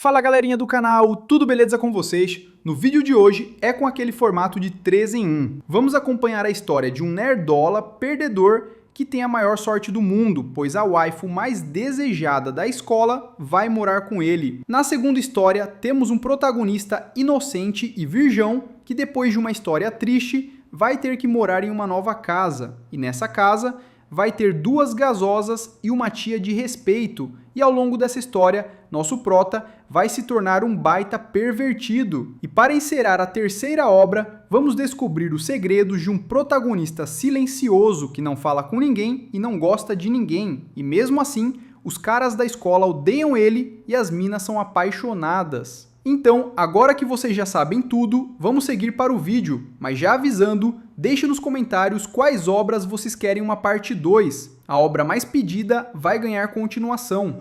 Fala galerinha do canal, tudo beleza com vocês? No vídeo de hoje é com aquele formato de 3 em 1. Vamos acompanhar a história de um nerdola perdedor que tem a maior sorte do mundo, pois a waifu mais desejada da escola vai morar com ele. Na segunda história, temos um protagonista inocente e virgão que depois de uma história triste vai ter que morar em uma nova casa. E nessa casa vai ter duas gasosas e uma tia de respeito. E ao longo dessa história, nosso prota vai se tornar um baita pervertido. E para encerrar a terceira obra, vamos descobrir os segredos de um protagonista silencioso que não fala com ninguém e não gosta de ninguém. E mesmo assim, os caras da escola odeiam ele e as minas são apaixonadas. Então, agora que vocês já sabem tudo, vamos seguir para o vídeo, mas já avisando, deixe nos comentários quais obras vocês querem uma parte 2. A obra mais pedida vai ganhar continuação.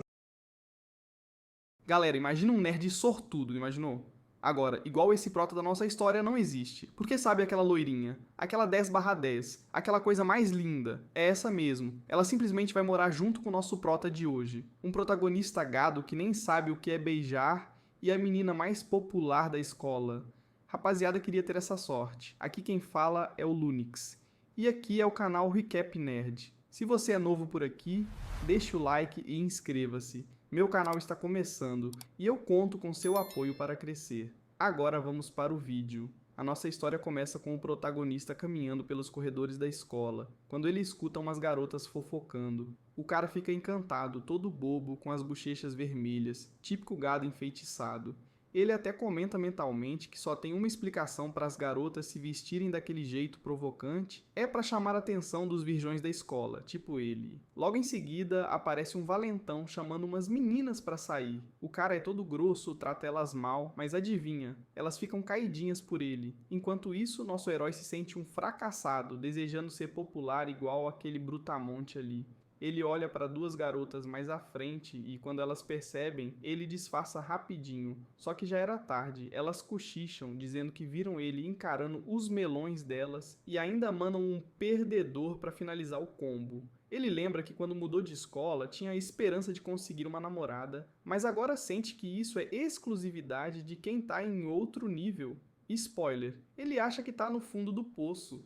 Galera, imagina um nerd sortudo, imaginou? Agora, igual esse prota da nossa história não existe. Porque sabe aquela loirinha? Aquela 10/10, aquela coisa mais linda. É essa mesmo. Ela simplesmente vai morar junto com o nosso prota de hoje. Um protagonista gado que nem sabe o que é beijar e a menina mais popular da escola. Rapaziada, queria ter essa sorte. Aqui quem fala é o Lunix. E aqui é o canal Recap Nerd. Se você é novo por aqui, deixe o like e inscreva-se. Meu canal está começando e eu conto com seu apoio para crescer. Agora vamos para o vídeo. A nossa história começa com o protagonista caminhando pelos corredores da escola, quando ele escuta umas garotas fofocando. O cara fica encantado, todo bobo, com as bochechas vermelhas, típico gado enfeitiçado. Ele até comenta mentalmente que só tem uma explicação para as garotas se vestirem daquele jeito provocante, é para chamar a atenção dos virgões da escola, tipo ele. Logo em seguida, aparece um valentão chamando umas meninas para sair. O cara é todo grosso, trata elas mal, mas adivinha, elas ficam caidinhas por ele. Enquanto isso, nosso herói se sente um fracassado, desejando ser popular igual aquele brutamonte ali. Ele olha para duas garotas mais à frente e, quando elas percebem, ele disfarça rapidinho. Só que já era tarde, elas cochicham, dizendo que viram ele encarando os melões delas e ainda mandam um perdedor para finalizar o combo. Ele lembra que quando mudou de escola tinha a esperança de conseguir uma namorada, mas agora sente que isso é exclusividade de quem tá em outro nível. Spoiler, ele acha que tá no fundo do poço.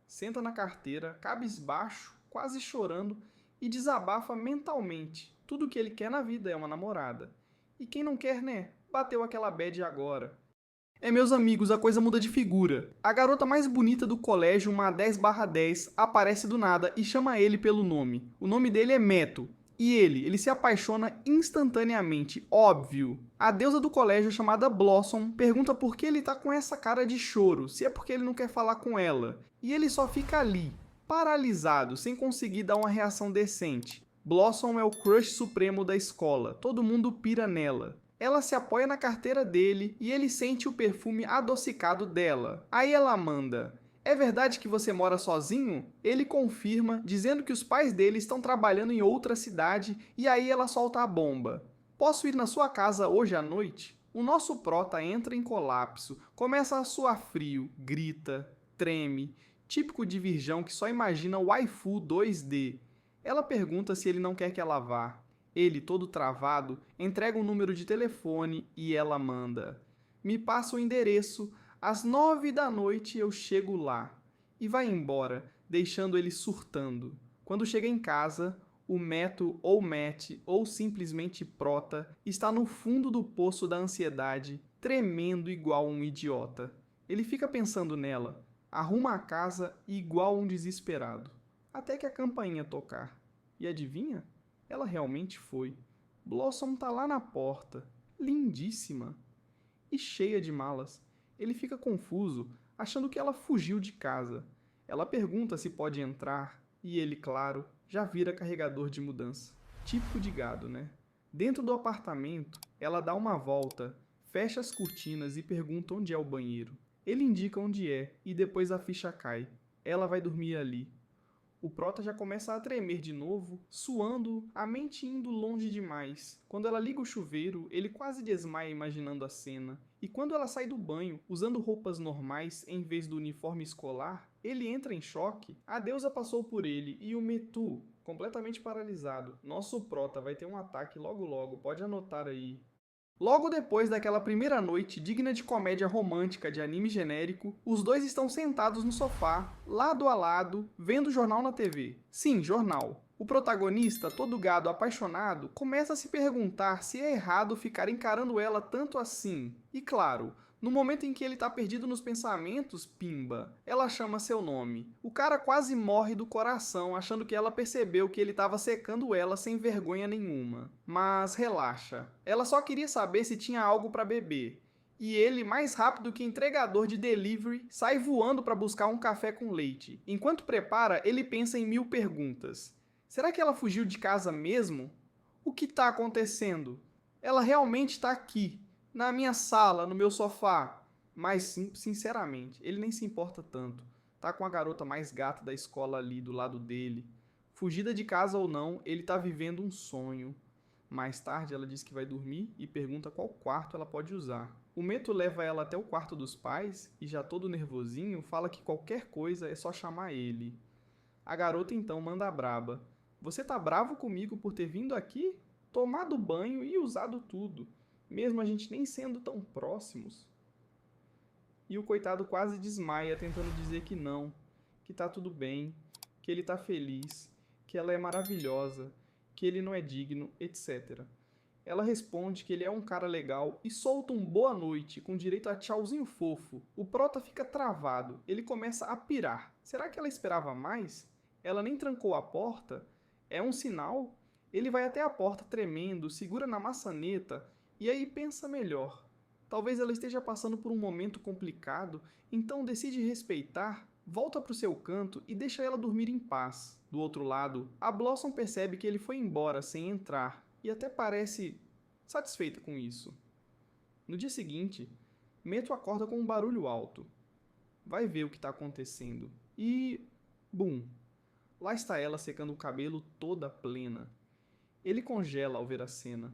Senta na carteira, cabisbaixo, quase chorando, e desabafa mentalmente. Tudo que ele quer na vida é uma namorada. E quem não quer, né? Bateu aquela bad agora. Meus amigos, a coisa muda de figura. A garota mais bonita do colégio, uma 10/10, aparece do nada e chama ele pelo nome. O nome dele é Meto. E ele se apaixona instantaneamente, óbvio. A deusa do colégio, chamada Blossom, pergunta por que ele tá com essa cara de choro, se é porque ele não quer falar com ela. E ele só fica ali, paralisado, sem conseguir dar uma reação decente. Blossom é o crush supremo da escola, todo mundo pira nela. Ela se apoia na carteira dele e ele sente o perfume adocicado dela. Aí ela manda: "É verdade que você mora sozinho?" Ele confirma, dizendo que os pais dele estão trabalhando em outra cidade, e aí ela solta a bomba: "Posso ir na sua casa hoje à noite?" O nosso prota entra em colapso, começa a suar frio, grita, treme, típico de virgão que só imagina waifu 2D. Ela pergunta se ele não quer que ela vá. Ele, todo travado, entrega um número de telefone e ela manda: "Me passa o endereço, às 9 da noite eu chego lá." E vai embora, deixando ele surtando. Quando chega em casa, o Meto ou Matt, ou simplesmente Prota, está no fundo do poço da ansiedade, tremendo igual um idiota. Ele fica pensando nela, arruma a casa igual um desesperado, até que a campainha tocar. E adivinha? Ela realmente foi. Blossom tá lá na porta, lindíssima e cheia de malas. Ele fica confuso, achando que ela fugiu de casa. Ela pergunta se pode entrar e ele, claro, já vira carregador de mudança. Típico de gado, né? Dentro do apartamento, ela dá uma volta, fecha as cortinas e pergunta onde é o banheiro. Ele indica onde é e depois a ficha cai. Ela vai dormir ali. O prota já começa a tremer de novo, suando, a mente indo longe demais. Quando ela liga o chuveiro, ele quase desmaia imaginando a cena. E quando ela sai do banho, usando roupas normais em vez do uniforme escolar, ele entra em choque. A deusa passou por ele e o Metu, completamente paralisado. Nosso prota vai ter um ataque logo logo, pode anotar aí. Logo depois daquela primeira noite digna de comédia romântica de anime genérico, os dois estão sentados no sofá, lado a lado, vendo jornal na TV. Sim, jornal. O protagonista, todo gado apaixonado, começa a se perguntar se é errado ficar encarando ela tanto assim. E claro, no momento em que ele tá perdido nos pensamentos, pimba, ela chama seu nome. O cara quase morre do coração achando que ela percebeu que ele tava secando ela sem vergonha nenhuma. Mas relaxa, ela só queria saber se tinha algo pra beber. E ele, mais rápido que entregador de delivery, sai voando para buscar um café com leite. Enquanto prepara, ele pensa em 1000 perguntas. Será que ela fugiu de casa mesmo? O que tá acontecendo? Ela realmente tá aqui, na minha sala, no meu sofá. Mas, sinceramente, ele nem se importa tanto. Tá com a garota mais gata da escola ali do lado dele. Fugida de casa ou não, ele tá vivendo um sonho. Mais tarde, ela diz que vai dormir e pergunta qual quarto ela pode usar. O Meto leva ela até o quarto dos pais e, já todo nervosinho, fala que qualquer coisa é só chamar ele. A garota então manda a braba. Você tá bravo comigo por ter vindo aqui? Tomado banho e usado tudo, mesmo a gente nem sendo tão próximos. E o coitado quase desmaia tentando dizer que não, que tá tudo bem, que ele tá feliz, que ela é maravilhosa, que ele não é digno, etc. Ela responde que ele é um cara legal e solta um boa noite com direito a tchauzinho fofo. O prota fica travado, ele começa a pirar. Será que ela esperava mais? Ela nem trancou a porta? É um sinal? Ele vai até a porta tremendo, segura na maçaneta e aí pensa melhor. Talvez ela esteja passando por um momento complicado, então decide respeitar, volta para o seu canto e deixa ela dormir em paz. Do outro lado, a Blossom percebe que ele foi embora sem entrar e até parece satisfeita com isso. No dia seguinte, Meto acorda com um barulho alto. Vai ver o que está acontecendo e... bum! Lá está ela secando o cabelo toda plena. Ele congela ao ver a cena.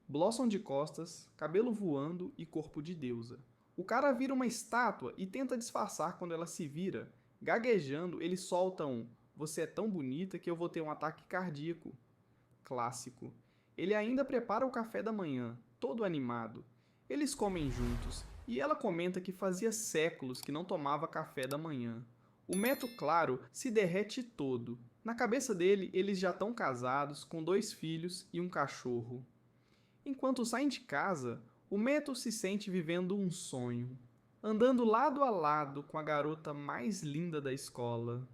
Blossom de costas, cabelo voando e corpo de deusa. O cara vira uma estátua e tenta disfarçar quando ela se vira. Gaguejando, ele solta um "Você é tão bonita que eu vou ter um ataque cardíaco". Clássico. Ele ainda prepara o café da manhã, todo animado. Eles comem juntos e ela comenta que fazia séculos que não tomava café da manhã. O Meto, claro, se derrete todo. Na cabeça dele, eles já estão casados, com 2 filhos e um cachorro. Enquanto saem de casa, o Meto se sente vivendo um sonho, andando lado a lado com a garota mais linda da escola.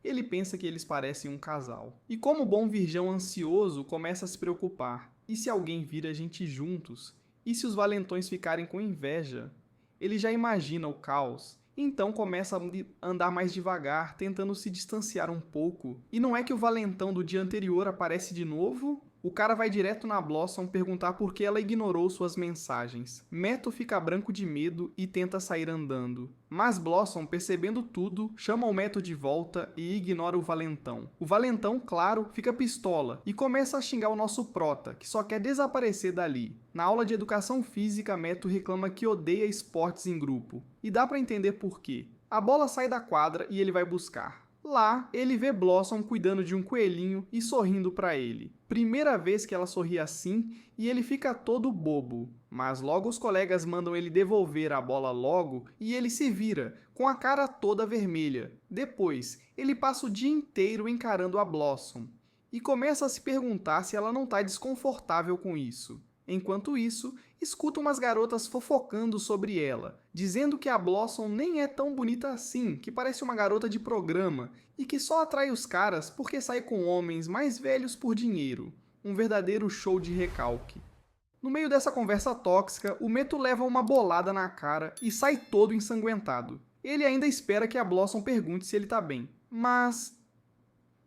Ele pensa que eles parecem um casal. E como bom virgão ansioso, começa a se preocupar. E se alguém vir a gente juntos? E se os valentões ficarem com inveja? Ele já imagina o caos. Então começa a andar mais devagar, tentando se distanciar um pouco. E não é que o valentão do dia anterior aparece de novo? O cara vai direto na Blossom perguntar por que ela ignorou suas mensagens. Meto fica branco de medo e tenta sair andando. Mas Blossom, percebendo tudo, chama o Meto de volta e ignora o valentão. O valentão, claro, fica pistola e começa a xingar o nosso prota, que só quer desaparecer dali. Na aula de educação física, Meto reclama que odeia esportes em grupo. E dá pra entender por quê. A bola sai da quadra e ele vai buscar. Lá, ele vê Blossom cuidando de um coelhinho e sorrindo pra ele. Primeira vez que ela sorri assim e ele fica todo bobo. Mas logo os colegas mandam ele devolver a bola logo e ele se vira, com a cara toda vermelha. Depois, ele passa o dia inteiro encarando a Blossom e começa a se perguntar se ela não tá desconfortável com isso. Enquanto isso, escuta umas garotas fofocando sobre ela, dizendo que a Blossom nem é tão bonita assim, que parece uma garota de programa e que só atrai os caras porque sai com homens mais velhos por dinheiro. Um verdadeiro show de recalque. No meio dessa conversa tóxica, o Meto leva uma bolada na cara e sai todo ensanguentado. Ele ainda espera que a Blossom pergunte se ele tá bem, mas...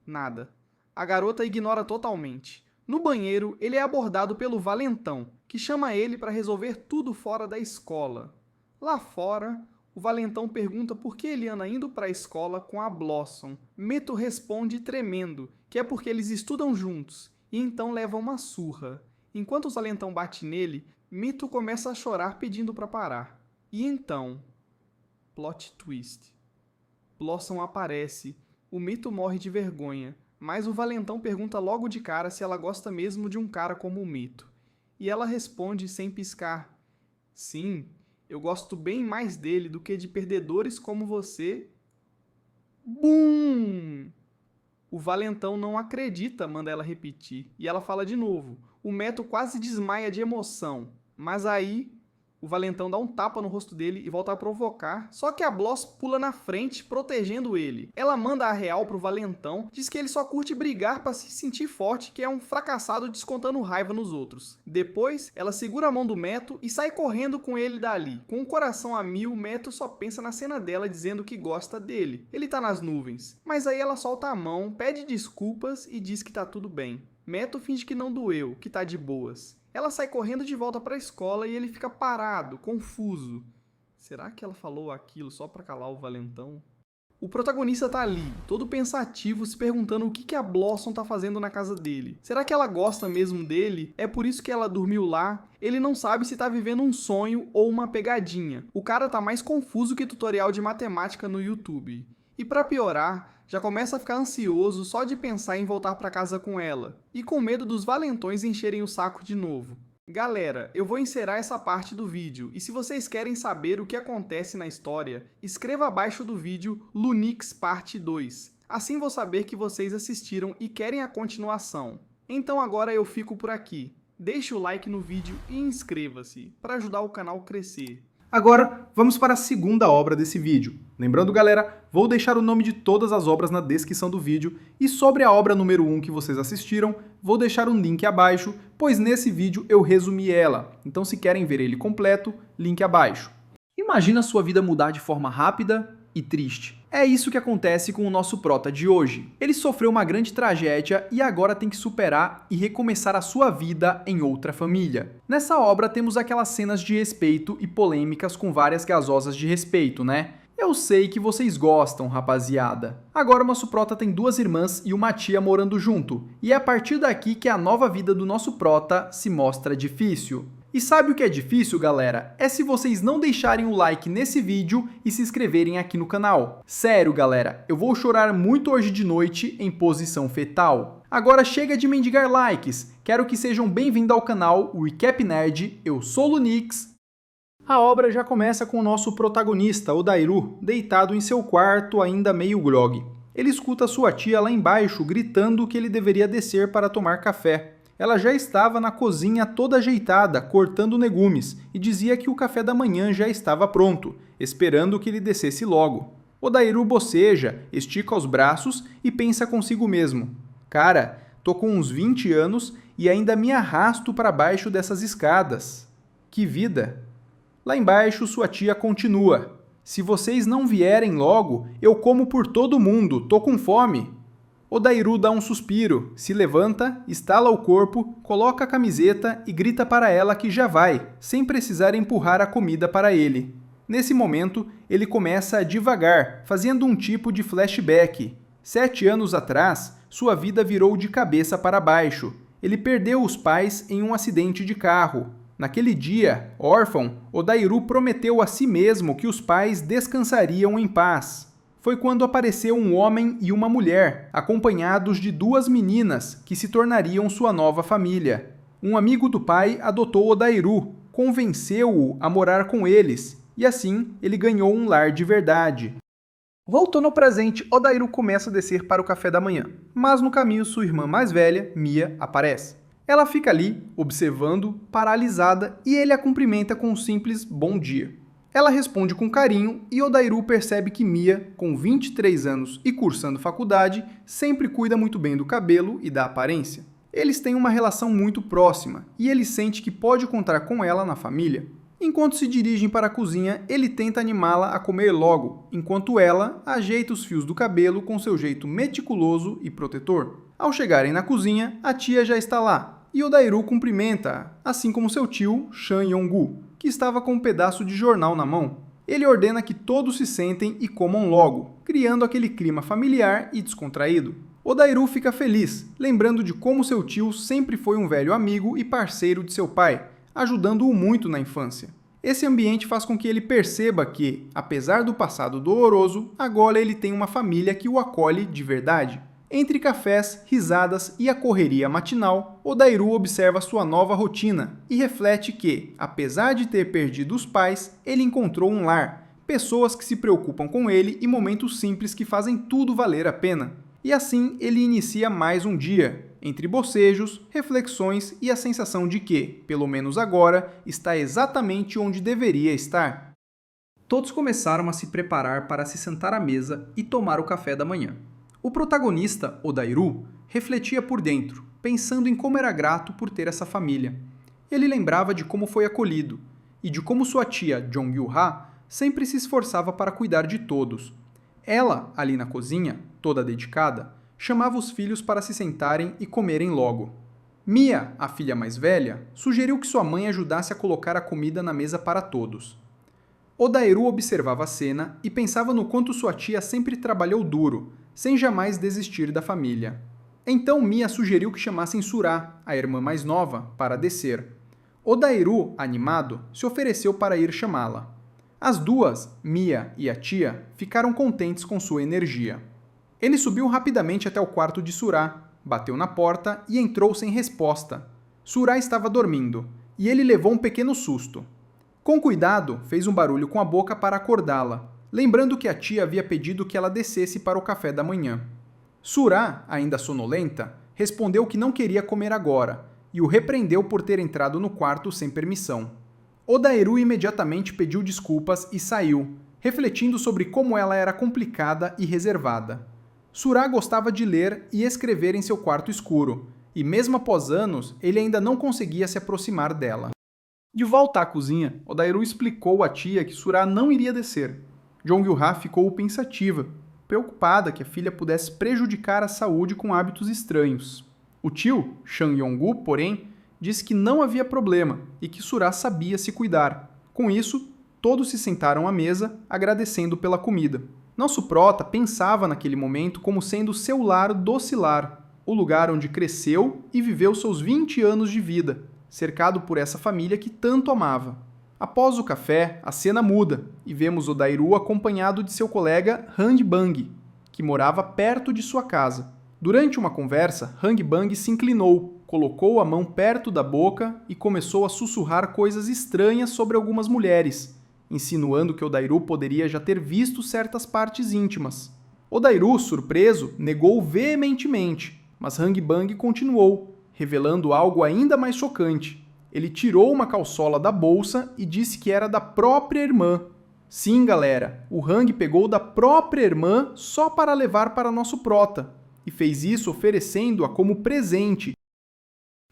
nada. A garota ignora totalmente. No banheiro, ele é abordado pelo valentão, que chama ele para resolver tudo fora da escola. Lá fora, o valentão pergunta por que ele anda indo para a escola com a Blossom. Meto responde tremendo, que é porque eles estudam juntos, e então leva uma surra. Enquanto o valentão bate nele, Meto começa a chorar pedindo para parar. E então... plot twist. Blossom aparece, o Meto morre de vergonha, mas o valentão pergunta logo de cara se ela gosta mesmo de um cara como o Meto. E ela responde sem piscar: sim, eu gosto bem mais dele do que de perdedores como você. Bum! O valentão não acredita, manda ela repetir. E ela fala de novo. O Meto quase desmaia de emoção. Mas aí, o valentão dá um tapa no rosto dele e volta a provocar. Só que a Bloss pula na frente, protegendo ele. Ela manda a real pro valentão, diz que ele só curte brigar pra se sentir forte, que é um fracassado descontando raiva nos outros. Depois, ela segura a mão do Meto e sai correndo com ele dali. Com o coração a mil, Meto só pensa na cena dela dizendo que gosta dele. Ele tá nas nuvens. Mas aí ela solta a mão, pede desculpas e diz que tá tudo bem. Meto finge que não doeu, que tá de boas. Ela sai correndo de volta para a escola e ele fica parado, confuso. Será que ela falou aquilo só para calar o valentão? O protagonista tá ali, todo pensativo, se perguntando o que a Blossom tá fazendo na casa dele. Será que ela gosta mesmo dele? É por isso que ela dormiu lá? Ele não sabe se tá vivendo um sonho ou uma pegadinha. O cara tá mais confuso que tutorial de matemática no YouTube. E pra piorar, já começa a ficar ansioso só de pensar em voltar pra casa com ela, e com medo dos valentões encherem o saco de novo. Galera, eu vou encerrar essa parte do vídeo, e se vocês querem saber o que acontece na história, escreva abaixo do vídeo Lunix Parte 2. Assim vou saber que vocês assistiram e querem a continuação. Então agora eu fico por aqui. Deixe o like no vídeo e inscreva-se, para ajudar o canal a crescer. Agora, vamos para a segunda obra desse vídeo. Lembrando, galera, vou deixar o nome de todas as obras na descrição do vídeo, e sobre a obra número 1 que vocês assistiram, vou deixar um link abaixo, pois nesse vídeo eu resumi ela. Então, se querem ver ele completo, link abaixo. Imagina sua vida mudar de forma rápida e triste. É isso que acontece com o nosso prota de hoje. Ele sofreu uma grande tragédia e agora tem que superar e recomeçar a sua vida em outra família. Nessa obra temos aquelas cenas de respeito e polêmicas com várias gasosas de respeito, né? Eu sei que vocês gostam, rapaziada. Agora o nosso prota tem duas irmãs e uma tia morando junto, e é a partir daqui que a nova vida do nosso prota se mostra difícil. E sabe o que é difícil, galera? É se vocês não deixarem o like nesse vídeo e se inscreverem aqui no canal. Sério, galera, eu vou chorar muito hoje de noite em posição fetal. Agora chega de mendigar likes, quero que sejam bem-vindos ao canal Recap Nerd, eu sou o Lunix. A obra já começa com o nosso protagonista, Odairu, deitado em seu quarto ainda meio grogue. Ele escuta sua tia lá embaixo gritando que ele deveria descer para tomar café. Ela já estava na cozinha toda ajeitada, cortando legumes, e dizia que o café da manhã já estava pronto, esperando que ele descesse logo. Odairu boceja, estica os braços e pensa consigo mesmo. Cara, tô com uns 20 anos e ainda me arrasto para baixo dessas escadas. Que vida! Lá embaixo sua tia continua. Se vocês não vierem logo, eu como por todo mundo, tô com fome. Odairu dá um suspiro, se levanta, estala o corpo, coloca a camiseta e grita para ela que já vai, sem precisar empurrar a comida para ele. Nesse momento, ele começa a divagar, fazendo um tipo de flashback. 7 anos atrás, sua vida virou de cabeça para baixo. Ele perdeu os pais em um acidente de carro. Naquele dia, órfão, Odairu prometeu a si mesmo que os pais descansariam em paz. Foi quando apareceu um homem e uma mulher, acompanhados de 2 meninas, que se tornariam sua nova família. Um amigo do pai adotou Odairu, convenceu-o a morar com eles, e assim ele ganhou um lar de verdade. Voltando ao presente, Odairu começa a descer para o café da manhã, mas no caminho sua irmã mais velha, Mia, aparece. Ela fica ali, observando, paralisada, e ele a cumprimenta com um simples bom dia. Ela responde com carinho e Odairu percebe que Mia, com 23 anos e cursando faculdade, sempre cuida muito bem do cabelo e da aparência. Eles têm uma relação muito próxima e ele sente que pode contar com ela na família. Enquanto se dirigem para a cozinha, ele tenta animá-la a comer logo, enquanto ela ajeita os fios do cabelo com seu jeito meticuloso e protetor. Ao chegarem na cozinha, a tia já está lá e Odairu cumprimenta-a, assim como seu tio, Shan Yong-gu, que estava com um pedaço de jornal na mão. Ele ordena que todos se sentem e comam logo, criando aquele clima familiar e descontraído. Odairu fica feliz, lembrando de como seu tio sempre foi um velho amigo e parceiro de seu pai, ajudando-o muito na infância. Esse ambiente faz com que ele perceba que, apesar do passado doloroso, agora ele tem uma família que o acolhe de verdade. Entre cafés, risadas e a correria matinal, Odairu observa sua nova rotina e reflete que, apesar de ter perdido os pais, ele encontrou um lar, pessoas que se preocupam com ele e momentos simples que fazem tudo valer a pena. E assim ele inicia mais um dia, entre bocejos, reflexões e a sensação de que, pelo menos agora, está exatamente onde deveria estar. Todos começaram a se preparar para se sentar à mesa e tomar o café da manhã. O protagonista, Odairu, refletia por dentro, pensando em como era grato por ter essa família. Ele lembrava de como foi acolhido e de como sua tia, Jong-Gyu-ha, sempre se esforçava para cuidar de todos. Ela, ali na cozinha, toda dedicada, chamava os filhos para se sentarem e comerem logo. Mia, a filha mais velha, sugeriu que sua mãe ajudasse a colocar a comida na mesa para todos. Odairu observava a cena e pensava no quanto sua tia sempre trabalhou duro, sem jamais desistir da família. Então Mia sugeriu que chamassem Sura, a irmã mais nova, para descer. Odairu, animado, se ofereceu para ir chamá-la. As duas, Mia e a tia, ficaram contentes com sua energia. Ele subiu rapidamente até o quarto de Sura, bateu na porta e entrou sem resposta. Sura estava dormindo, e ele levou um pequeno susto. Com cuidado, fez um barulho com a boca para acordá-la, lembrando que a tia havia pedido que ela descesse para o café da manhã. Sura, ainda sonolenta, respondeu que não queria comer agora, e o repreendeu por ter entrado no quarto sem permissão. Odairu imediatamente pediu desculpas e saiu, refletindo sobre como ela era complicada e reservada. Sura gostava de ler e escrever em seu quarto escuro, e mesmo após anos, ele ainda não conseguia se aproximar dela. De volta à cozinha, Odairu explicou à tia que Sura não iria descer. Jong-Gyu-ha ficou pensativa, preocupada que a filha pudesse prejudicar a saúde com hábitos estranhos. O tio, Chang Yong-gu, porém, disse que não havia problema e que Sura sabia se cuidar. Com isso, todos se sentaram à mesa, agradecendo pela comida. Nosso prota pensava naquele momento como sendo seu lar docilar, o lugar onde cresceu e viveu seus 20 anos de vida, cercado por essa família que tanto amava. Após o café, a cena muda e vemos Odairu acompanhado de seu colega Hang Bang, que morava perto de sua casa. Durante uma conversa, Hang Bang se inclinou, colocou a mão perto da boca e começou a sussurrar coisas estranhas sobre algumas mulheres, insinuando que Odairu poderia já ter visto certas partes íntimas. Odairu, surpreso, negou veementemente, mas Hang Bang continuou, revelando algo ainda mais chocante. Ele tirou uma calçola da bolsa e disse que era da própria irmã. Sim, galera, o Hang pegou da própria irmã só para levar para nosso prota, e fez isso oferecendo-a como presente.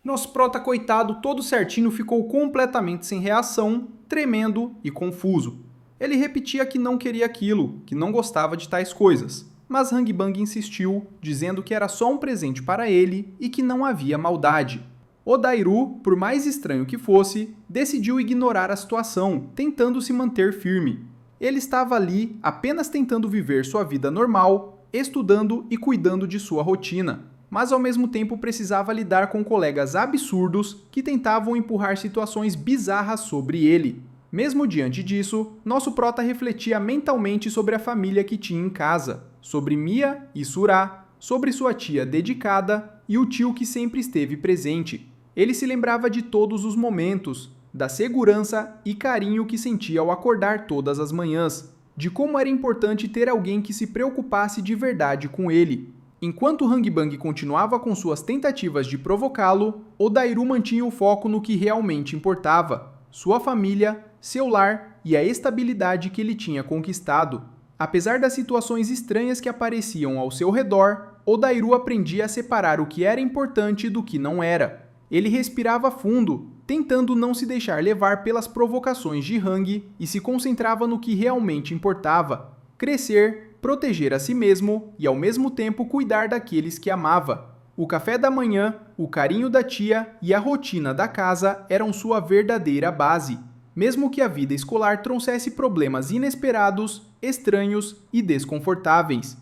Nosso prota coitado todo certinho ficou completamente sem reação, tremendo e confuso. Ele repetia que não queria aquilo, que não gostava de tais coisas. Mas Hang Bang insistiu, dizendo que era só um presente para ele e que não havia maldade. Odairu, por mais estranho que fosse, decidiu ignorar a situação, tentando se manter firme. Ele estava ali apenas tentando viver sua vida normal, estudando e cuidando de sua rotina, mas ao mesmo tempo precisava lidar com colegas absurdos que tentavam empurrar situações bizarras sobre ele. Mesmo diante disso, nosso prota refletia mentalmente sobre a família que tinha em casa, sobre Mia e Sura, sobre sua tia dedicada e o tio que sempre esteve presente. Ele se lembrava de todos os momentos, da segurança e carinho que sentia ao acordar todas as manhãs, de como era importante ter alguém que se preocupasse de verdade com ele. Enquanto Hang Bang continuava com suas tentativas de provocá-lo, Odairu mantinha o foco no que realmente importava: sua família, seu lar e a estabilidade que ele tinha conquistado. Apesar das situações estranhas que apareciam ao seu redor, Odairu aprendia a separar o que era importante do que não era. Ele respirava fundo, tentando não se deixar levar pelas provocações de Hang e se concentrava no que realmente importava: crescer, proteger a si mesmo e ao mesmo tempo cuidar daqueles que amava. O café da manhã, o carinho da tia e a rotina da casa eram sua verdadeira base, mesmo que a vida escolar trouxesse problemas inesperados, estranhos e desconfortáveis.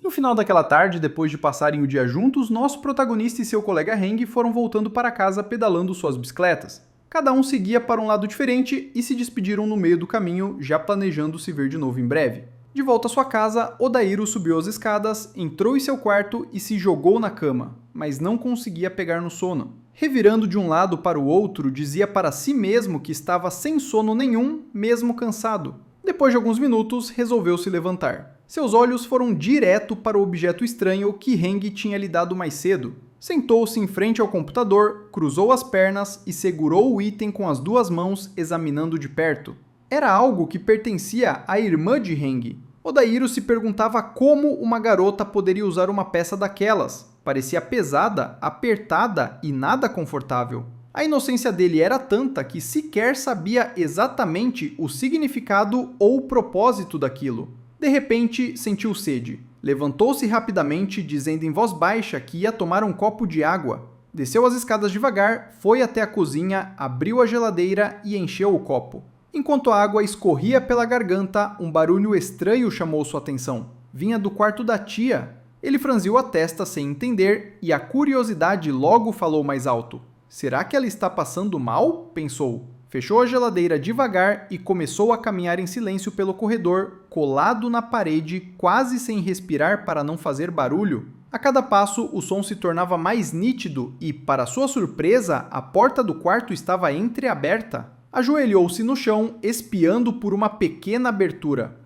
No final daquela tarde, depois de passarem o dia juntos, nosso protagonista e seu colega Hang foram voltando para casa pedalando suas bicicletas. Cada um seguia para um lado diferente e se despediram no meio do caminho, já planejando se ver de novo em breve. De volta à sua casa, Odairo subiu as escadas, entrou em seu quarto e se jogou na cama, mas não conseguia pegar no sono. Revirando de um lado para o outro, dizia para si mesmo que estava sem sono nenhum, mesmo cansado. Depois de alguns minutos, resolveu se levantar. Seus olhos foram direto para o objeto estranho que Heng tinha lhe dado mais cedo. Sentou-se em frente ao computador, cruzou as pernas e segurou o item com as duas mãos, examinando de perto. Era algo que pertencia à irmã de Heng. Odairo se perguntava como uma garota poderia usar uma peça daquelas. Parecia pesada, apertada e nada confortável. A inocência dele era tanta que sequer sabia exatamente o significado ou o propósito daquilo. De repente, sentiu sede. Levantou-se rapidamente, dizendo em voz baixa que ia tomar um copo de água. Desceu as escadas devagar, foi até a cozinha, abriu a geladeira e encheu o copo. Enquanto a água escorria pela garganta, um barulho estranho chamou sua atenção. Vinha do quarto da tia. Ele franziu a testa sem entender e a curiosidade logo falou mais alto. Será que ela está passando mal? Pensou. Fechou a geladeira devagar e começou a caminhar em silêncio pelo corredor, colado na parede, quase sem respirar para não fazer barulho. A cada passo, o som se tornava mais nítido e, para sua surpresa, a porta do quarto estava entreaberta. Ajoelhou-se no chão, espiando por uma pequena abertura.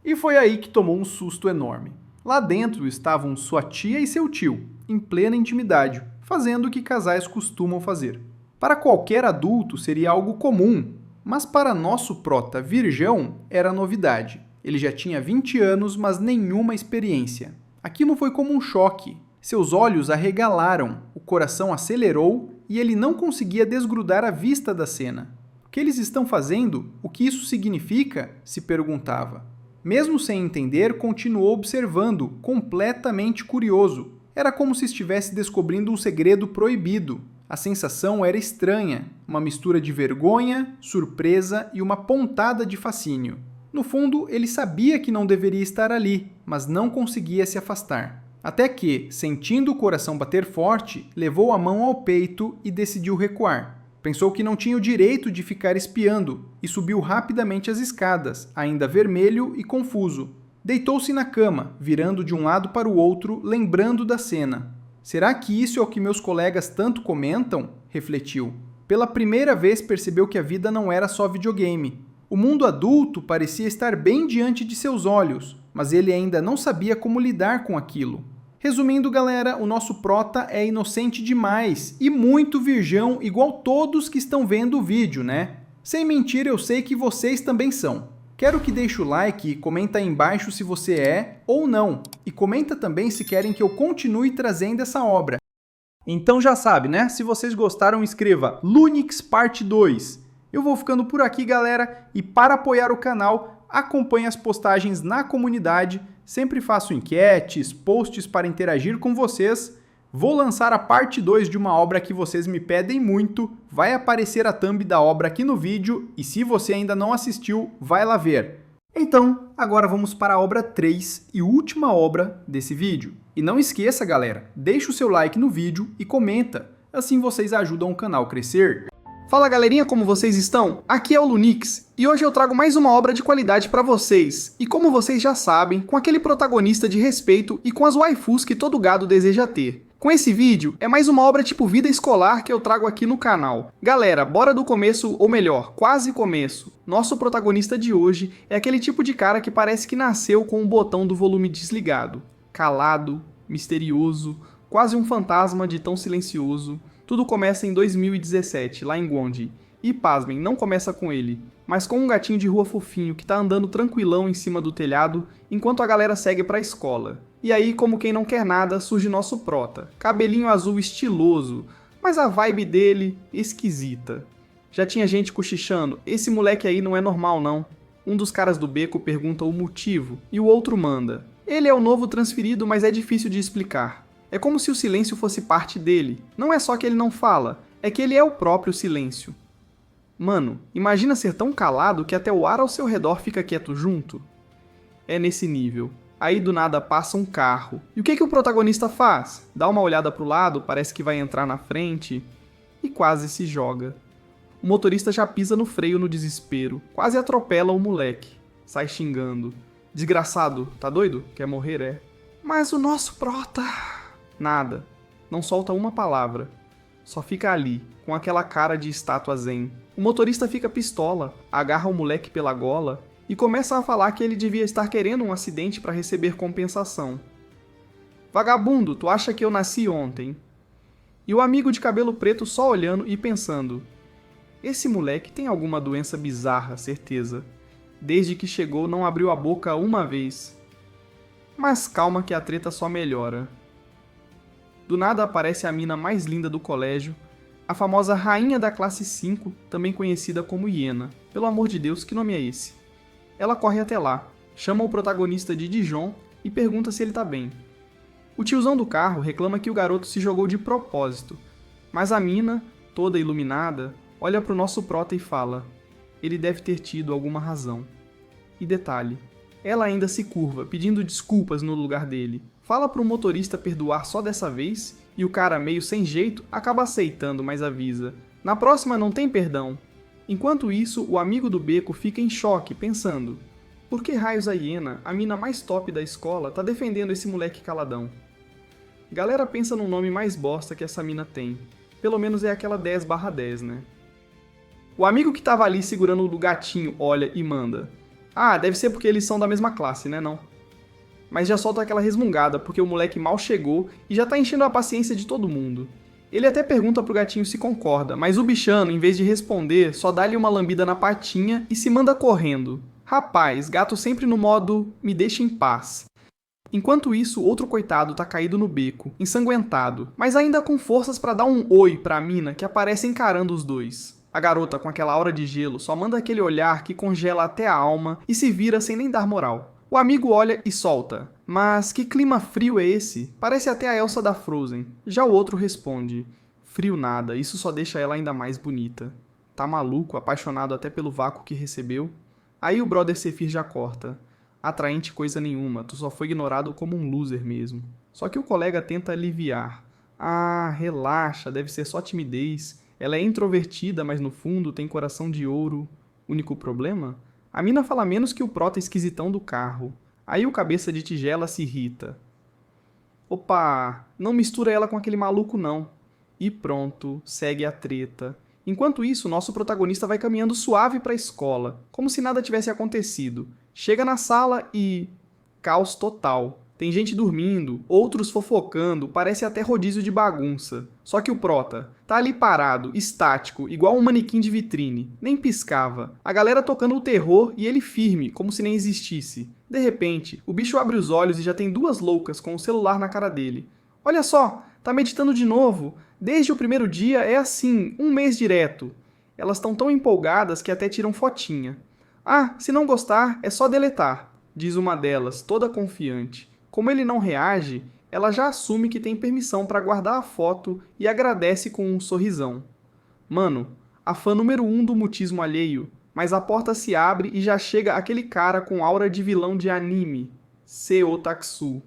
E foi aí que tomou um susto enorme. Lá dentro estavam sua tia e seu tio, em plena intimidade, fazendo o que casais costumam fazer. Para qualquer adulto seria algo comum, mas para nosso prota virgão era novidade. Ele já tinha 20 anos, mas nenhuma experiência. Aquilo foi como um choque. Seus olhos arregalaram, o coração acelerou e ele não conseguia desgrudar a vista da cena. O que eles estão fazendo? O que isso significa? Se perguntava. Mesmo sem entender, continuou observando, completamente curioso. Era como se estivesse descobrindo um segredo proibido. A sensação era estranha, uma mistura de vergonha, surpresa e uma pontada de fascínio. No fundo, ele sabia que não deveria estar ali, mas não conseguia se afastar. Até que, sentindo o coração bater forte, levou a mão ao peito e decidiu recuar. Pensou que não tinha o direito de ficar espiando e subiu rapidamente as escadas, ainda vermelho e confuso. Deitou-se na cama, virando de um lado para o outro, lembrando da cena. Será que isso é o que meus colegas tanto comentam? Refletiu. Pela primeira vez percebeu que a vida não era só videogame. O mundo adulto parecia estar bem diante de seus olhos, mas ele ainda não sabia como lidar com aquilo. Resumindo, galera, o nosso prota é inocente demais e muito virgão, igual todos que estão vendo o vídeo, né? Sem mentir, eu sei que vocês também são. Quero que deixe o like e comenta aí embaixo se você é ou não. E comenta também se querem que eu continue trazendo essa obra. Então já sabe, né? Se vocês gostaram, escreva Lunix Parte 2. Eu vou ficando por aqui, galera, e para apoiar o canal, acompanhe as postagens na comunidade. Sempre faço enquetes, posts para interagir com vocês. Vou lançar a parte 2 de uma obra que vocês me pedem muito. Vai aparecer a thumb da obra aqui no vídeo e se você ainda não assistiu, vai lá ver. Então, agora vamos para a obra 3 e última obra desse vídeo. E não esqueça, galera, deixa o seu like no vídeo e comenta. Assim vocês ajudam o canal a crescer. Fala galerinha, como vocês estão? Aqui é o Lunix e hoje eu trago mais uma obra de qualidade para vocês. E como vocês já sabem, com aquele protagonista de respeito e com as waifus que todo gado deseja ter. Com esse vídeo, é mais uma obra tipo vida escolar que eu trago aqui no canal. Galera, bora do começo, ou melhor, quase começo. Nosso protagonista de hoje é aquele tipo de cara que parece que nasceu com o botão do volume desligado. Calado, misterioso, quase um fantasma de tão silencioso. Tudo começa em 2017, lá em Gwondi. E pasmem, não começa com ele, mas com um gatinho de rua fofinho que tá andando tranquilão em cima do telhado enquanto a galera segue pra escola. E aí, como quem não quer nada, surge nosso prota. Cabelinho azul estiloso, mas a vibe dele esquisita. Já tinha gente cochichando, esse moleque aí não é normal não. Um dos caras do beco pergunta o motivo e o outro manda. Ele é o novo transferido, mas é difícil de explicar. É como se o silêncio fosse parte dele. Não é só que ele não fala, é que ele é o próprio silêncio. Mano, imagina ser tão calado que até o ar ao seu redor fica quieto junto? É nesse nível. Aí do nada passa um carro. E o que o protagonista faz? Dá uma olhada pro lado, parece que vai entrar na frente e quase se joga. O motorista já pisa no freio no desespero, quase atropela o moleque. Sai xingando. Desgraçado, tá doido? Quer morrer, é? Mas o nosso prota... Nada. Não solta uma palavra. Só fica ali, com aquela cara de estátua zen. O motorista fica pistola, agarra o moleque pela gola e começa a falar que ele devia estar querendo um acidente para receber compensação. Vagabundo, tu acha que eu nasci ontem? E o amigo de cabelo preto só olhando e pensando. Esse moleque tem alguma doença bizarra, certeza. Desde que chegou não abriu a boca uma vez. Mas calma que a treta só melhora. Do nada aparece a mina mais linda do colégio, a famosa rainha da classe 5, também conhecida como Hiena. Pelo amor de Deus, que nome é esse? Ela corre até lá, chama o protagonista de Dijon e pergunta se ele tá bem. O tiozão do carro reclama que o garoto se jogou de propósito, mas a mina, toda iluminada, olha pro nosso prota e fala: ele deve ter tido alguma razão. E detalhe, ela ainda se curva, pedindo desculpas no lugar dele. Fala pro motorista perdoar só dessa vez, e o cara, meio sem jeito, acaba aceitando, mas avisa: na próxima não tem perdão. Enquanto isso, o amigo do beco fica em choque, pensando: por que raios a Hiena, a mina mais top da escola, tá defendendo esse moleque caladão? Galera pensa num nome mais bosta que essa mina tem. Pelo menos é aquela 10/10, né? O amigo que tava ali segurando o do gatinho olha e manda: ah, deve ser porque eles são da mesma classe, né não? Mas já solta aquela resmungada porque o moleque mal chegou e já tá enchendo a paciência de todo mundo. Ele até pergunta pro gatinho se concorda, mas o bichano, em vez de responder, só dá-lhe uma lambida na patinha e se manda correndo. Rapaz, gato sempre no modo me deixa em paz. Enquanto isso, outro coitado tá caído no beco, ensanguentado, mas ainda com forças pra dar um oi pra mina que aparece encarando os dois. A garota, com aquela aura de gelo, só manda aquele olhar que congela até a alma e se vira sem nem dar moral. O amigo olha e solta: mas que clima frio é esse? Parece até a Elsa da Frozen. Já o outro responde: frio nada, isso só deixa ela ainda mais bonita. Tá maluco, apaixonado até pelo vácuo que recebeu? Aí o brother Sefir já corta: atraente coisa nenhuma, tu só foi ignorado como um loser mesmo. Só que o colega tenta aliviar: ah, relaxa, deve ser só timidez. Ela é introvertida, mas no fundo tem coração de ouro. Único problema? A mina fala menos que o prota esquisitão do carro. Aí o cabeça de tigela se irrita: opa, não mistura ela com aquele maluco não. E pronto, segue a treta. Enquanto isso, nosso protagonista vai caminhando suave pra escola, como se nada tivesse acontecido. Chega na sala e... caos total. Tem gente dormindo, outros fofocando, parece até rodízio de bagunça. Só que o prota tá ali parado, estático, igual um manequim de vitrine. Nem piscava. A galera tocando o terror e ele firme, como se nem existisse. De repente, o bicho abre os olhos e já tem duas loucas com o celular na cara dele. Olha só, tá meditando de novo. Desde o primeiro dia é assim, um mês direto. Elas estão tão empolgadas que até tiram fotinha. Ah, se não gostar, é só deletar, diz uma delas, toda confiante. Como ele não reage, ela já assume que tem permissão para guardar a foto e agradece com um sorrisão. Mano, a fã número 1 do mutismo alheio, mas a porta se abre e já chega aquele cara com aura de vilão de anime, Seo Taksu.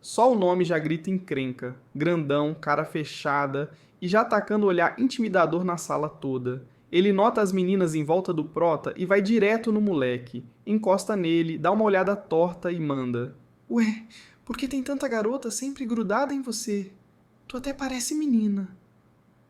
Só o nome já grita encrenca, grandão, cara fechada e já atacando olhar intimidador na sala toda. Ele nota as meninas em volta do prota e vai direto no moleque, encosta nele, dá uma olhada torta e manda: ué, por que tem tanta garota sempre grudada em você? Tu até parece menina.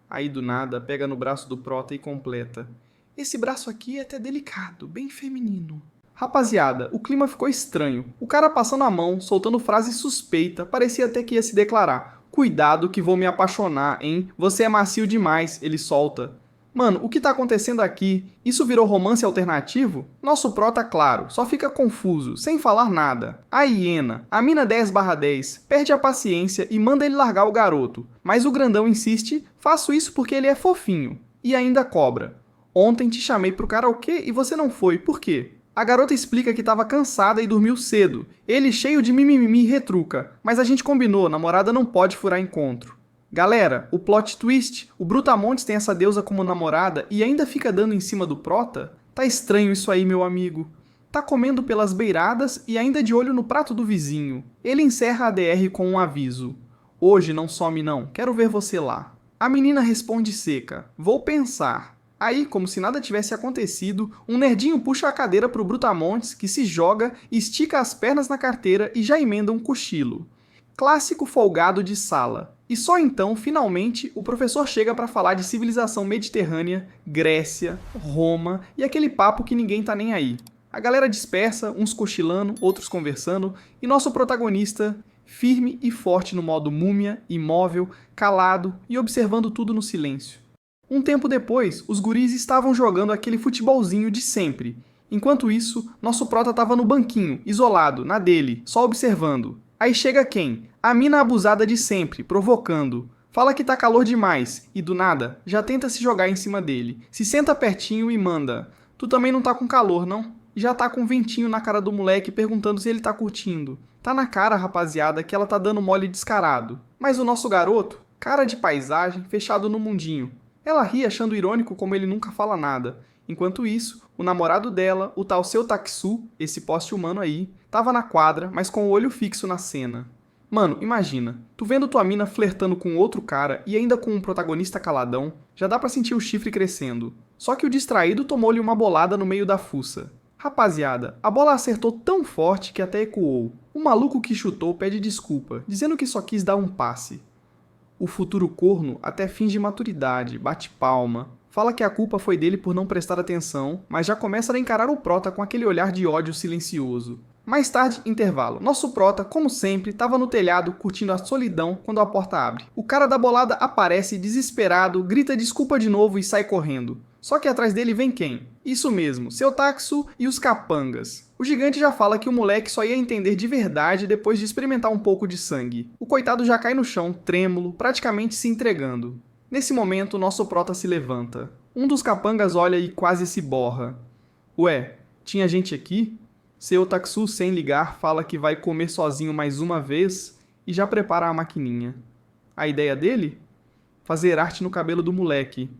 Aí do nada pega no braço do prota e completa: esse braço aqui é até delicado, bem feminino. Rapaziada, o clima ficou estranho. O cara passando a mão, soltando frase suspeita, parecia até que ia se declarar: cuidado que vou me apaixonar, hein? Você é macio demais, ele solta. Mano, o que tá acontecendo aqui? Isso virou romance alternativo? Nosso prota, claro, só fica confuso, sem falar nada. A Hiena, a mina 10/10, perde a paciência e manda ele largar o garoto. Mas o grandão insiste: faço isso porque ele é fofinho. E ainda cobra: ontem te chamei pro karaokê e você não foi, por quê? A garota explica que tava cansada e dormiu cedo. Ele, cheio de mimimi, retruca: mas a gente combinou, namorada não pode furar encontro. Galera, o plot twist, o Brutamontes tem essa deusa como namorada e ainda fica dando em cima do prota? Tá estranho isso aí, meu amigo. Tá comendo pelas beiradas e ainda de olho no prato do vizinho. Ele encerra a DR com um aviso: hoje não some não, quero ver você lá. A menina responde seca: vou pensar. Aí, como se nada tivesse acontecido, um nerdinho puxa a cadeira pro Brutamontes, que se joga, estica as pernas na carteira e já emenda um cochilo. Clássico folgado de sala. E só então, finalmente, o professor chega para falar de civilização mediterrânea, Grécia, Roma e aquele papo que ninguém tá nem aí. A galera dispersa, uns cochilando, outros conversando, e nosso protagonista, firme e forte no modo múmia, imóvel, calado e observando tudo no silêncio. Um tempo depois, os guris estavam jogando aquele futebolzinho de sempre. Enquanto isso, nosso prota estava no banquinho, isolado, na dele, só observando. Aí chega quem? A mina abusada de sempre, provocando. Fala que tá calor demais, e do nada, já tenta se jogar em cima dele. Se senta pertinho e manda. Tu também não tá com calor, não? E já tá com um ventinho na cara do moleque perguntando se ele tá curtindo. Tá na cara, rapaziada, que ela tá dando mole descarado. Mas o nosso garoto, cara de paisagem, fechado no mundinho. Ela ri achando irônico como ele nunca fala nada. Enquanto isso, o namorado dela, o tal seu Taksu, esse poste humano aí, tava na quadra, mas com o olho fixo na cena. Mano, imagina, tu vendo tua mina flertando com outro cara e ainda com um protagonista caladão, já dá pra sentir o chifre crescendo. Só que o distraído tomou-lhe uma bolada no meio da fuça. Rapaziada, a bola acertou tão forte que até ecoou. O maluco que chutou pede desculpa, dizendo que só quis dar um passe. O futuro corno até finge maturidade, bate palma, fala que a culpa foi dele por não prestar atenção, mas já começa a encarar o prota com aquele olhar de ódio silencioso. Mais tarde, intervalo. Nosso prota, como sempre, estava no telhado curtindo a solidão quando a porta abre. O cara da bolada aparece desesperado, grita desculpa de novo e sai correndo. Só que atrás dele vem quem? Isso mesmo, seu Taksu e os capangas. O gigante já fala que o moleque só ia entender de verdade depois de experimentar um pouco de sangue. O coitado já cai no chão, trêmulo, praticamente se entregando. Nesse momento, nosso prota se levanta. Um dos capangas olha e quase se borra. Ué, tinha gente aqui? Seu Taksu, sem ligar, fala que vai comer sozinho mais uma vez e já prepara a maquininha. A ideia dele? Fazer arte no cabelo do moleque.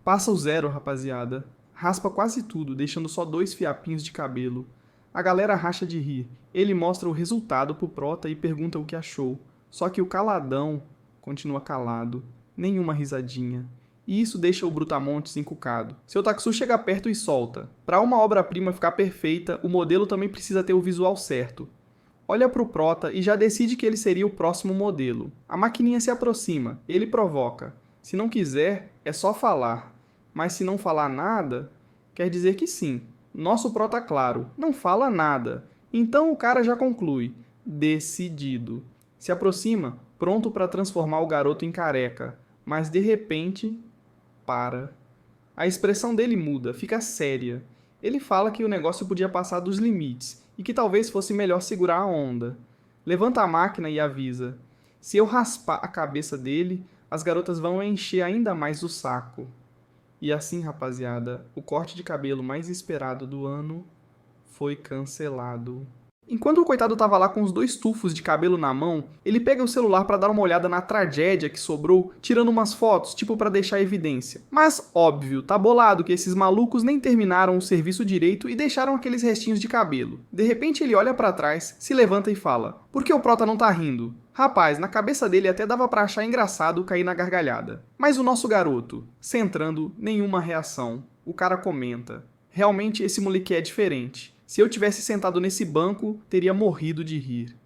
Passa o zero, rapaziada. Raspa quase tudo, deixando só 2 fiapinhos de cabelo. A galera racha de rir. Ele mostra o resultado pro prota e pergunta o que achou. Só que o caladão continua calado. Nenhuma risadinha. E isso deixa o Brutamontes encucado. Seu Taksu chega perto e solta. Para uma obra-prima ficar perfeita, o modelo também precisa ter o visual certo. Olha pro prota e já decide que ele seria o próximo modelo. A maquininha se aproxima, ele provoca. Se não quiser, é só falar. Mas se não falar nada, quer dizer que sim. Nosso prota, claro, não fala nada. Então o cara já conclui. Decidido. Se aproxima, pronto para transformar o garoto em careca. Mas de repente, para. A expressão dele muda, fica séria. Ele fala que o negócio podia passar dos limites e que talvez fosse melhor segurar a onda. Levanta a máquina e avisa. Se eu raspar a cabeça dele, as garotas vão encher ainda mais o saco. E assim, rapaziada, o corte de cabelo mais esperado do ano foi cancelado. Enquanto o coitado tava lá com os 2 tufos de cabelo na mão, ele pega o celular pra dar uma olhada na tragédia que sobrou, tirando umas fotos, tipo pra deixar evidência. Mas, óbvio, tá bolado que esses malucos nem terminaram o serviço direito e deixaram aqueles restinhos de cabelo. De repente ele olha pra trás, se levanta e fala: "Por que o prota não tá rindo?" Rapaz, na cabeça dele até dava pra achar engraçado cair na gargalhada. Mas o nosso garoto, centrando, nenhuma reação. O cara comenta: "Realmente esse moleque é diferente. Se eu tivesse sentado nesse banco, teria morrido de rir."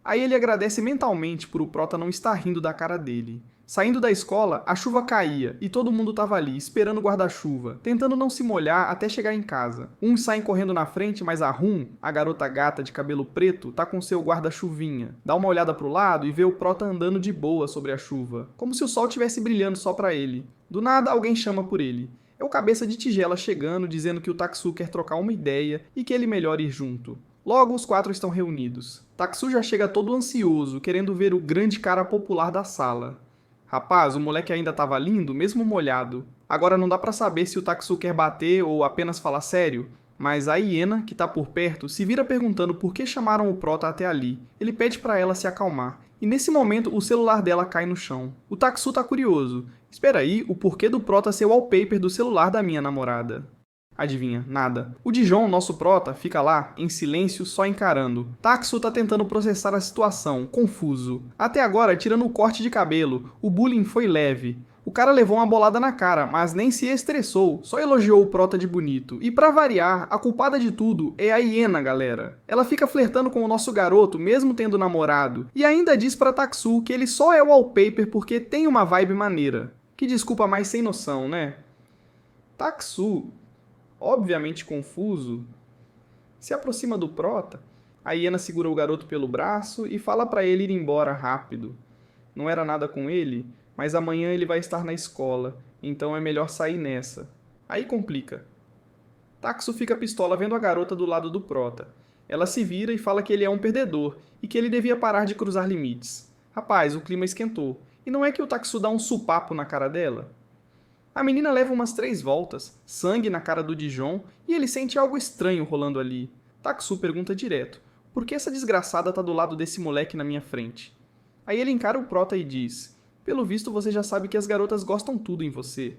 Aí ele agradece mentalmente por o prota não estar rindo da cara dele. Saindo da escola, a chuva caía e todo mundo tava ali, esperando o guarda-chuva, tentando não se molhar até chegar em casa. Uns saem correndo na frente, mas a Rum, a garota gata de cabelo preto, tá com seu guarda-chuvinha. Dá uma olhada pro lado e vê o prota andando de boa sobre a chuva, como se o sol estivesse brilhando só pra ele. Do nada, alguém chama por ele. É o cabeça de tigela chegando, dizendo que o Taksu quer trocar uma ideia e que ele melhor ir junto. Logo, os 4 estão reunidos. Taksu já chega todo ansioso, querendo ver o grande cara popular da sala. Rapaz, o moleque ainda tava lindo, mesmo molhado. Agora não dá pra saber se o Taksu quer bater ou apenas falar sério, mas a hiena, que tá por perto, se vira perguntando por que chamaram o prota até ali. Ele pede pra ela se acalmar. E nesse momento, o celular dela cai no chão. O Taksu tá curioso. Espera aí, o porquê do prota ser o wallpaper do celular da minha namorada? Adivinha, nada. O Dijon, nosso prota, fica lá, em silêncio, só encarando. Taksu tá tentando processar a situação, confuso. Até agora, tirando o corte de cabelo, o bullying foi leve. O cara levou uma bolada na cara, mas nem se estressou, só elogiou o prota de bonito. E pra variar, a culpada de tudo é a hiena, galera. Ela fica flertando com o nosso garoto, mesmo tendo namorado, e ainda diz pra Taksu que ele só é wallpaper porque tem uma vibe maneira. Que desculpa mais sem noção, né? Taksu, obviamente confuso, se aproxima do prota. A hiena segura o garoto pelo braço e fala pra ele ir embora rápido. Não era nada com ele, mas amanhã ele vai estar na escola, então é melhor sair nessa. Aí complica. Taksu fica pistola vendo a garota do lado do prota. Ela se vira e fala que ele é um perdedor e que ele devia parar de cruzar limites. Rapaz, o clima esquentou. E não é que o Taksu dá um supapo na cara dela? A menina leva umas 3 voltas, sangue na cara do Dijon, e ele sente algo estranho rolando ali. Taksu pergunta direto: por que essa desgraçada tá do lado desse moleque na minha frente? Aí ele encara o prota e diz: pelo visto você já sabe que as garotas gostam tudo em você.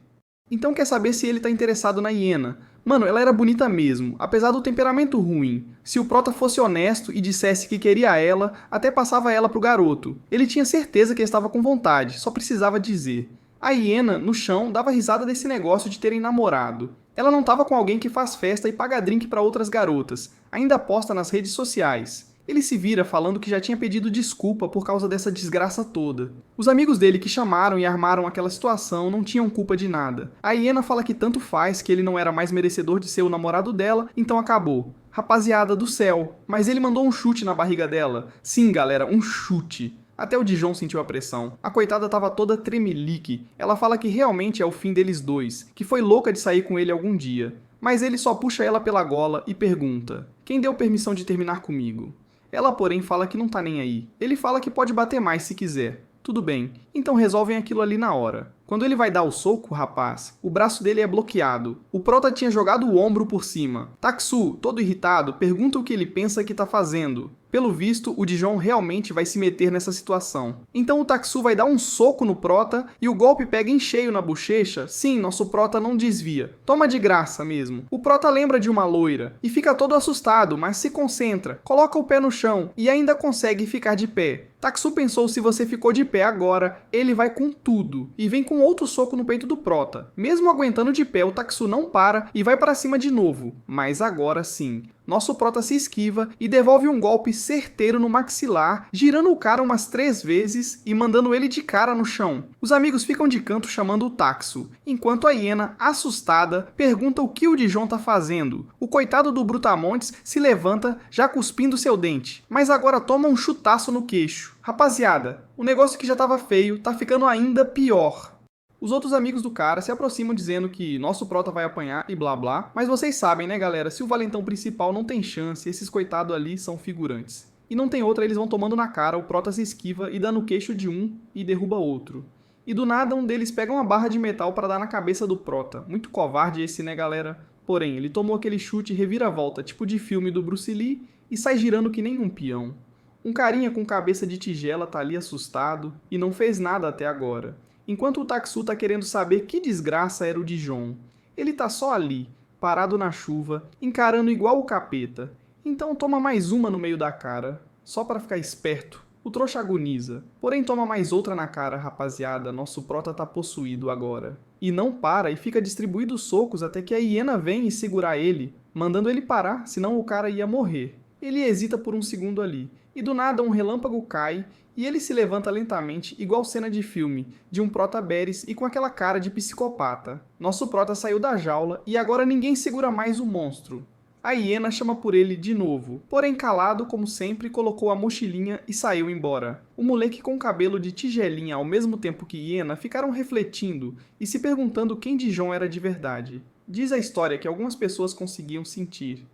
Então quer saber se ele tá interessado na hiena. Mano, ela era bonita mesmo, apesar do temperamento ruim. Se o prota fosse honesto e dissesse que queria ela, até passava ela pro garoto. Ele tinha certeza que estava com vontade, só precisava dizer. A hiena, no chão, dava risada desse negócio de terem namorado. Ela não tava com alguém que faz festa e paga drink pra outras garotas, ainda posta nas redes sociais. Ele se vira falando que já tinha pedido desculpa por causa dessa desgraça toda. Os amigos dele que chamaram e armaram aquela situação não tinham culpa de nada. A hiena fala que tanto faz, que ele não era mais merecedor de ser o namorado dela, então acabou. Rapaziada do céu, mas ele mandou um chute na barriga dela. Sim, galera, um chute. Até o Dijon sentiu a pressão. A coitada tava toda tremelique. Ela fala que realmente é o fim deles dois, que foi louca de sair com ele algum dia. Mas ele só puxa ela pela gola e pergunta: quem deu permissão de terminar comigo? Ela, porém, fala que não tá nem aí. Ele fala que pode bater mais se quiser. Tudo bem, então resolvem aquilo ali na hora. Quando ele vai dar o soco, rapaz, o braço dele é bloqueado. O prota tinha jogado o ombro por cima. Taksu, todo irritado, pergunta o que ele pensa que tá fazendo. Pelo visto, o Dijon realmente vai se meter nessa situação. Então o Taksu vai dar um soco no prota e o golpe pega em cheio na bochecha. Sim, nosso prota não desvia. Toma de graça mesmo. O prota lembra de uma loira e fica todo assustado, mas se concentra, coloca o pé no chão e ainda consegue ficar de pé. Taksu pensou: se você ficou de pé agora, ele vai com tudo. E vem com outro soco no peito do prota. Mesmo aguentando de pé, o Taksu não para e vai para cima de novo. Mas agora sim. Nosso prota se esquiva e devolve um golpe certeiro no maxilar, girando o cara umas 3 vezes e mandando ele de cara no chão. Os amigos ficam de canto chamando o Taksu, enquanto a hiena, assustada, pergunta o que o Dijon tá fazendo. O coitado do Brutamontes se levanta, já cuspindo seu dente, mas agora toma um chutaço no queixo. Rapaziada, o negócio que já tava feio tá ficando ainda pior. Os outros amigos do cara se aproximam dizendo que nosso prota vai apanhar e blá blá, mas vocês sabem, né, galera, se o valentão principal não tem chance, esses coitados ali são figurantes. E não tem outra, eles vão tomando na cara, o prota se esquiva e dá no queixo de um e derruba outro. E do nada um deles pega uma barra de metal para dar na cabeça do prota. Muito covarde esse, né, galera? Porém, ele tomou aquele chute reviravolta, tipo de filme do Bruce Lee, e sai girando que nem um peão. Um carinha com cabeça de tigela tá ali assustado e não fez nada até agora. Enquanto o Taksu tá querendo saber que desgraça era o Dijon. Ele tá só ali, parado na chuva, encarando igual o capeta. Então toma mais uma no meio da cara, só pra ficar esperto. O trouxa agoniza. Porém toma mais outra na cara, rapaziada, nosso prota tá possuído agora. E não para e fica distribuindo socos até que a hiena vem e segurar ele, mandando ele parar, senão o cara ia morrer. Ele hesita por um segundo ali, e do nada um relâmpago cai, e ele se levanta lentamente, igual cena de filme, de um prota Beres e com aquela cara de psicopata. Nosso prota saiu da jaula, e agora ninguém segura mais o monstro. A hiena chama por ele de novo, porém calado, como sempre, colocou a mochilinha e saiu embora. O moleque com cabelo de tigelinha ao mesmo tempo que hiena ficaram refletindo e se perguntando quem Dijon era de verdade. Diz a história que algumas pessoas conseguiam sentir.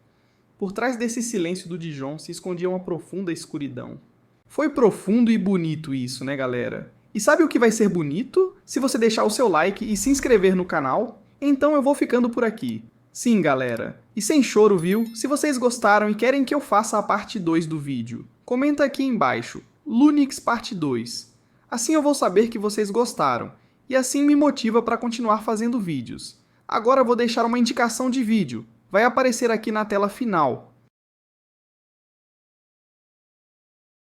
Por trás desse silêncio do Dijon se escondia uma profunda escuridão. Foi profundo e bonito isso, né, galera? E sabe o que vai ser bonito? Se você deixar o seu like e se inscrever no canal. Então eu vou ficando por aqui. Sim, galera. E sem choro, viu? Se vocês gostaram e querem que eu faça a parte 2 do vídeo, comenta aqui embaixo, Lunix parte 2. Assim eu vou saber que vocês gostaram, e assim me motiva para continuar fazendo vídeos. Agora vou deixar uma indicação de vídeo. Vai aparecer aqui na tela final.